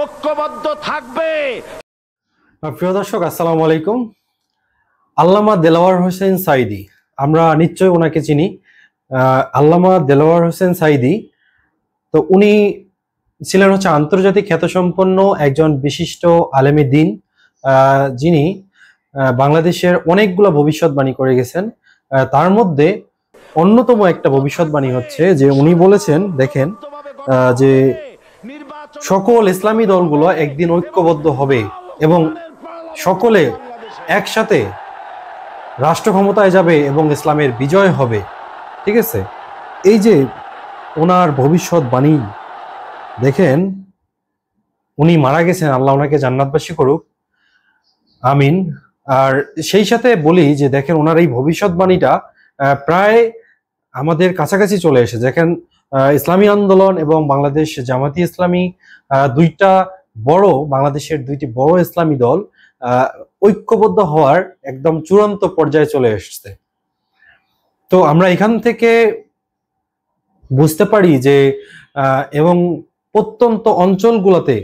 ঐক্যবদ্ধ থাকবে। প্রিয় দর্শক, আসসালামু আলাইকুম। আল্লামা দেলাওয়ার হোসেন সাঈদী, আমরা নিশ্চয়ই ওনাকে চিনি। আল্লামা দেলাওয়ার হোসেন সাঈদী, তো উনি ছিলেন আন্তর্জাতিক খ্যাতিসম্পন্ন একজন বিশিষ্ট আলেমে দ্বীন, যিনি বাংলাদেশের অনেকগুলো ভবিষ্যৎবাণী করে গেছেন। তার মধ্যে অন্যতম একটা ভবিষ্যৎবাণী হচ্ছে যে উনি বলেছেন, দেখেন, যে সকল ইসলামী দলগুলো একদিন ঐক্যবদ্ধ হবে এবং সকলে একসাথে রাষ্ট্র ক্ষমতায় যাবে এবং ইসলামের বিজয় হবে। ঠিক আছে, এই যে ওনার ভবিষ্যৎবাণী, দেখেন, উনি মারা গেছেন, আল্লাহ ওনাকে জান্নাতবাসী করুক, আমিন। আর সেই সাথে বলি যে দেখেন, ওনার এই ভবিষ্যৎবাণীটা প্রায় আমাদের কাছাকাছি চলে এসেছে। দেখেন, ইসলামী আন্দোলন এবং বাংলাদেশ জামাতি ইসলামী, বাংলাদেশের দুইটি বড় ইসলামী দল ঐক্যবদ্ধ হওয়ার একদম চূড়ান্ত পর্যায়ে চলে এসেছে। তো আমরা এখান থেকে বুঝতে পারি যে এবং প্রত্যন্ত অঞ্চলগুলোতে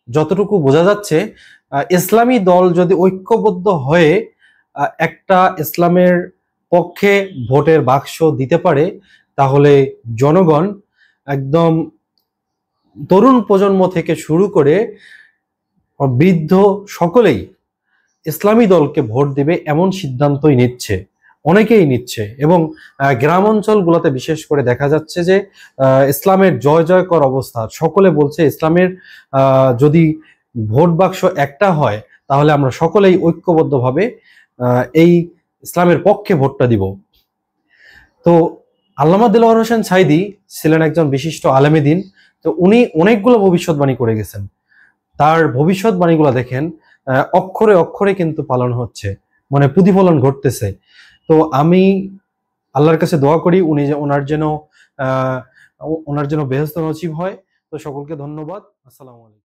যতটুকু বোঝা যাচ্ছে, ইসলামী দল যদি ঐক্যবদ্ধ হয়ে একটা ইসলামের পক্ষে ভোটের বাক্স দিতে পারে, তাহলে জনগণ একদম তরুণ প্রজন্ম থেকে শুরু করে বৃদ্ধ সকলেই ইসলামী দলকে ভোট দেবে এমন সিদ্ধান্তই নিচ্ছে, অনেকেই নিচ্ছে। এবং গ্রাম অঞ্চলগুলোতে বিশেষ করে দেখা যাচ্ছে যে ইসলামের জয় জয়কর অবস্থা, সকলে বলছে ইসলামের যদি ভোট বাক্স একটা হয় তাহলে আমরা সকলেই ঐক্যবদ্ধভাবে এই ইসলামের পক্ষে ভোটটা দিব। তো আল্লামা দেলাওয়ার হোসেন সাঈদী ছিলেন একজন বিশিষ্ট আলেমে দ্বীন। তো উনি অনেকগুলো ভবিষ্যৎবাণী করে গেছেন। তার ভবিষ্যৎবাণীগুলো দেখেন, অক্ষরে অক্ষরে কিন্তু পালন হচ্ছে, মানে প্রতিফলন ঘটতেছে। তো আমি আল্লাহর কাছে দোয়া করি উনি যে ওনার যেন বেহেশত নসিব হয়। তো সকলকে ধন্যবাদ। আসসালামু আলাইকুম।